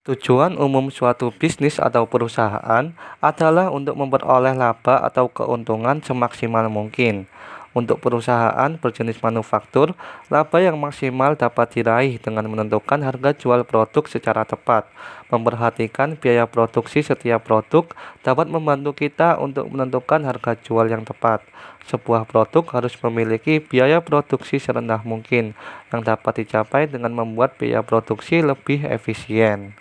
Tujuan umum suatu bisnis atau perusahaan adalah untuk memperoleh laba atau keuntungan semaksimal mungkin. Untuk perusahaan berjenis manufaktur, laba yang maksimal dapat diraih dengan menentukan harga jual produk secara tepat. Memperhatikan biaya produksi setiap produk dapat membantu kita untuk menentukan harga jual yang tepat. Sebuah produk harus memiliki biaya produksi serendah mungkin, yang dapat dicapai dengan membuat biaya produksi lebih efisien.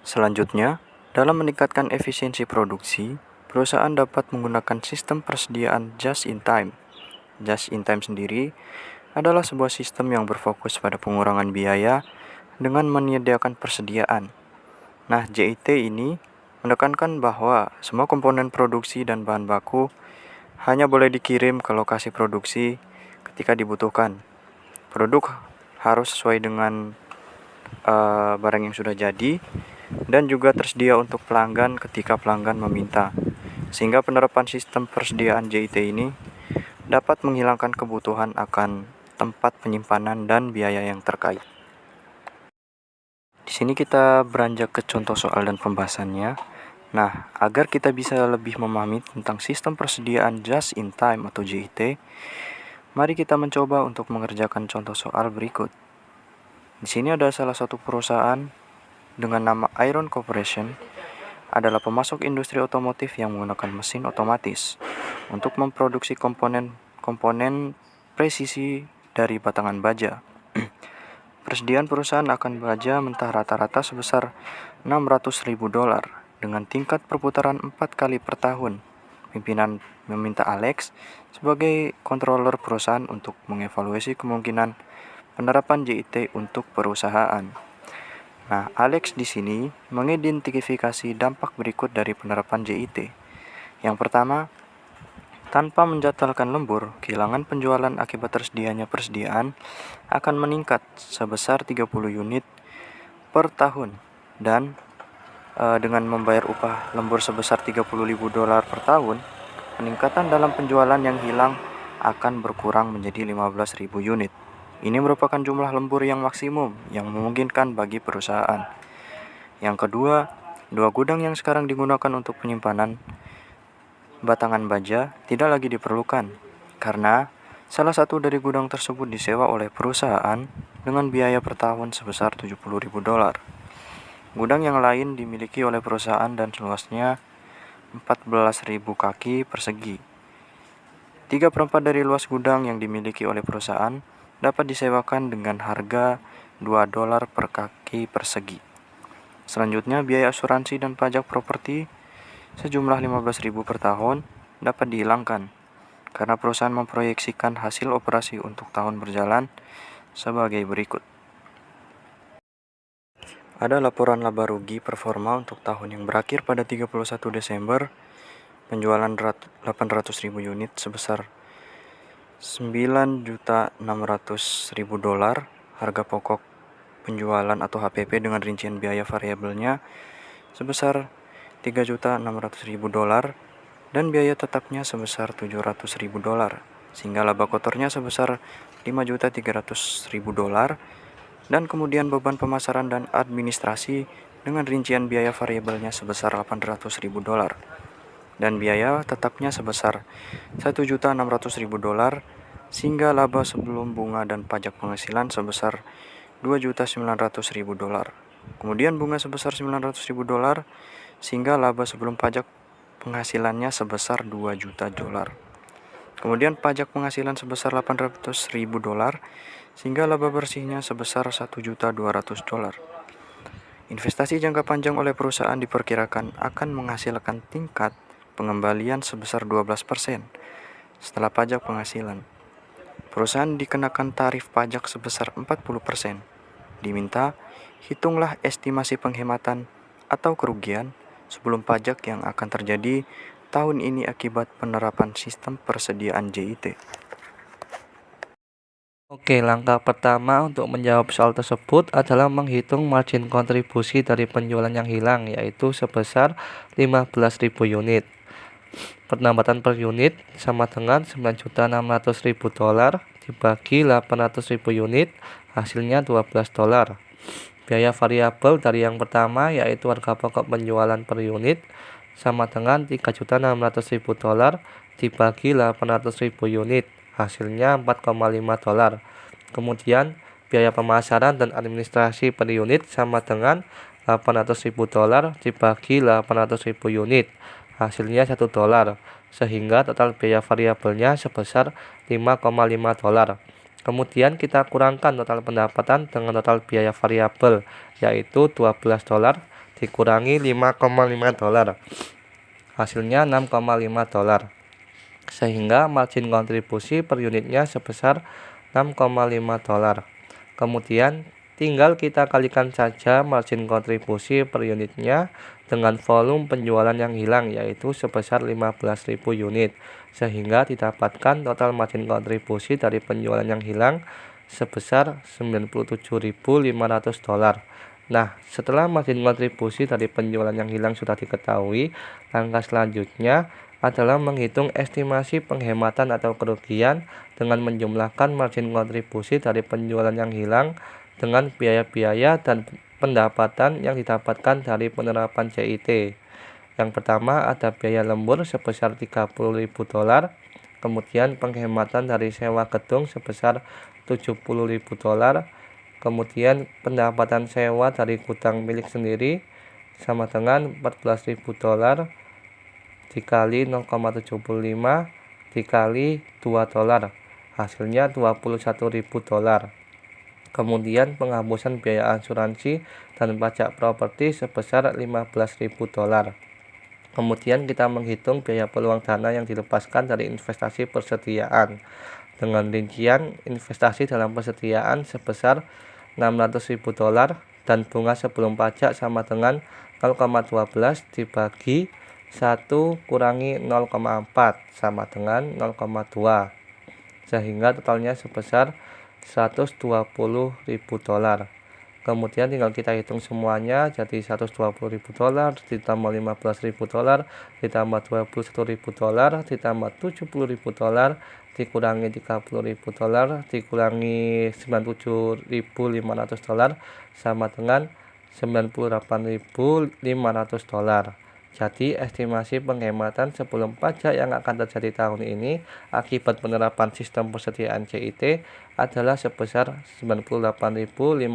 Selanjutnya, dalam meningkatkan efisiensi produksi, perusahaan dapat menggunakan sistem persediaan just in time. Just in time sendiri adalah sebuah sistem yang berfokus pada pengurangan biaya dengan menyediakan persediaan. Nah, JIT ini menekankan bahwa semua komponen produksi dan bahan baku hanya boleh dikirim ke lokasi produksi ketika dibutuhkan. Produk harus sesuai dengan barang yang sudah jadi dan juga tersedia untuk pelanggan ketika pelanggan meminta. Sehingga penerapan sistem persediaan JIT ini dapat menghilangkan kebutuhan akan tempat penyimpanan dan biaya yang terkait. Di sini kita beranjak ke contoh soal dan pembahasannya. Nah, agar kita bisa lebih memahami tentang sistem persediaan just in time atau JIT, mari kita mencoba untuk mengerjakan contoh soal berikut. Di sini ada salah satu perusahaan dengan nama Iron Corporation adalah pemasok industri otomotif yang menggunakan mesin otomatis untuk memproduksi komponen presisi dari batangan baja. Persediaan perusahaan akan baja mentah rata-rata sebesar $600.000 dengan tingkat perputaran 4 kali per tahun. Pimpinan meminta Alex sebagai controller perusahaan untuk mengevaluasi kemungkinan penerapan JIT untuk perusahaan. Nah, Alex di sini mengidentifikasi dampak berikut dari penerapan JIT. Yang pertama, tanpa menjadwalkan lembur, kehilangan penjualan akibat tersedianya persediaan akan meningkat sebesar 30 unit per tahun dan dengan membayar upah lembur sebesar $30.000 per tahun, peningkatan dalam penjualan yang hilang akan berkurang menjadi 15.000 unit. Ini merupakan jumlah lembur yang maksimum yang memungkinkan bagi perusahaan. Yang kedua, 2 gudang yang sekarang digunakan untuk penyimpanan batangan baja tidak lagi diperlukan karena salah satu dari gudang tersebut disewa oleh perusahaan dengan biaya per tahun sebesar $70.000. Gudang yang lain dimiliki oleh perusahaan dan seluasnya 14.000 kaki persegi. 3/4 dari luas gudang yang dimiliki oleh perusahaan dapat disewakan dengan harga $2 per kaki persegi. Selanjutnya, biaya asuransi dan pajak properti sejumlah 15.000 per tahun dapat dihilangkan karena perusahaan memproyeksikan hasil operasi untuk tahun berjalan sebagai berikut. Ada laporan laba rugi performa untuk tahun yang berakhir pada 31 Desember, penjualan 800.000 unit sebesar $9.600.000, harga pokok penjualan atau HPP dengan rincian biaya variabelnya sebesar $3.600.000 dan biaya tetapnya sebesar $700.000, sehingga laba kotornya sebesar $5.300.000 dan kemudian beban pemasaran dan administrasi dengan rincian biaya variabelnya sebesar $800.000 dan biaya tetapnya sebesar $1.600.000 sehingga laba sebelum bunga dan pajak penghasilan sebesar $2.900.000. Kemudian bunga sebesar $900.000 sehingga laba sebelum pajak penghasilannya sebesar $2 juta. Kemudian pajak penghasilan sebesar $800.000 sehingga laba bersihnya sebesar $1.200.000. Investasi jangka panjang oleh perusahaan diperkirakan akan menghasilkan tingkat pengembalian sebesar 12% setelah pajak penghasilan. Perusahaan dikenakan tarif pajak sebesar 40%. Diminta, hitunglah estimasi penghematan atau kerugian sebelum pajak yang akan terjadi tahun ini akibat penerapan sistem persediaan JIT. Oke, langkah pertama untuk menjawab soal tersebut adalah menghitung margin kontribusi dari penjualan yang hilang, yaitu sebesar 15.000 unit. Pendapatan per unit sama dengan $9.600.000 dibagi 800.000 unit, hasilnya $12. Biaya variabel dari yang pertama yaitu harga pokok penjualan per unit sama dengan $3.600.000 dibagi 800.000 unit, hasilnya $4,5. Kemudian biaya pemasaran dan administrasi per unit sama dengan $800.000 dibagi 800.000 unit, hasilnya $1, sehingga total biaya variabelnya sebesar $5,5. Kemudian kita kurangkan total pendapatan dengan total biaya variabel, yaitu $12 dikurangi $5,5, hasilnya $6,5, sehingga margin kontribusi per unitnya sebesar $6,5. Kemudian tinggal kita kalikan saja margin kontribusi per unitnya dengan volume penjualan yang hilang, yaitu sebesar 15.000 unit, sehingga didapatkan total margin kontribusi dari penjualan yang hilang sebesar $97.500. Nah, setelah margin kontribusi dari penjualan yang hilang sudah diketahui, langkah selanjutnya adalah menghitung estimasi penghematan atau kerugian dengan menjumlahkan margin kontribusi dari penjualan yang hilang dengan biaya-biaya dan pendapatan yang didapatkan dari penerapan CIT. Yang pertama ada biaya lembur sebesar $30.000, kemudian penghematan dari sewa gedung sebesar $70.000, kemudian pendapatan sewa dari gudang milik sendiri sama dengan $14.000 dikali 0,75 dikali $2, hasilnya $21.000. Kemudian penghapusan biaya asuransi dan pajak properti sebesar $15.000. Kemudian kita menghitung biaya peluang dana yang dilepaskan dari investasi persediaan dengan rincian investasi dalam persediaan sebesar $600.000 dan bunga sebelum pajak sama dengan 0,12 dibagi 1 kurangi 0,4 sama dengan 0,2, sehingga totalnya sebesar $120.000. Kemudian tinggal kita hitung semuanya, jadi $120.000 ditambah $15.000 ditambah $21.000 ditambah $70.000 dikurangi $30.000 dikurangi $97.500 sama dengan $98.500. Jadi estimasi penghematan sebelum pajak yang akan terjadi tahun ini akibat penerapan sistem persediaan CIT adalah sebesar $98.500.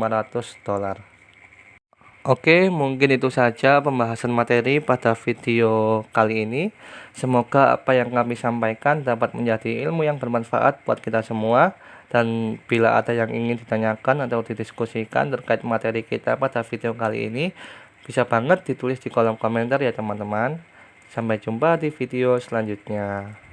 Oke, mungkin itu saja pembahasan materi pada video kali ini. Semoga apa yang kami sampaikan dapat menjadi ilmu yang bermanfaat buat kita semua. Dan bila ada yang ingin ditanyakan atau didiskusikan terkait materi kita pada video kali ini, bisa banget ditulis di kolom komentar ya teman-teman. Sampai jumpa di video selanjutnya.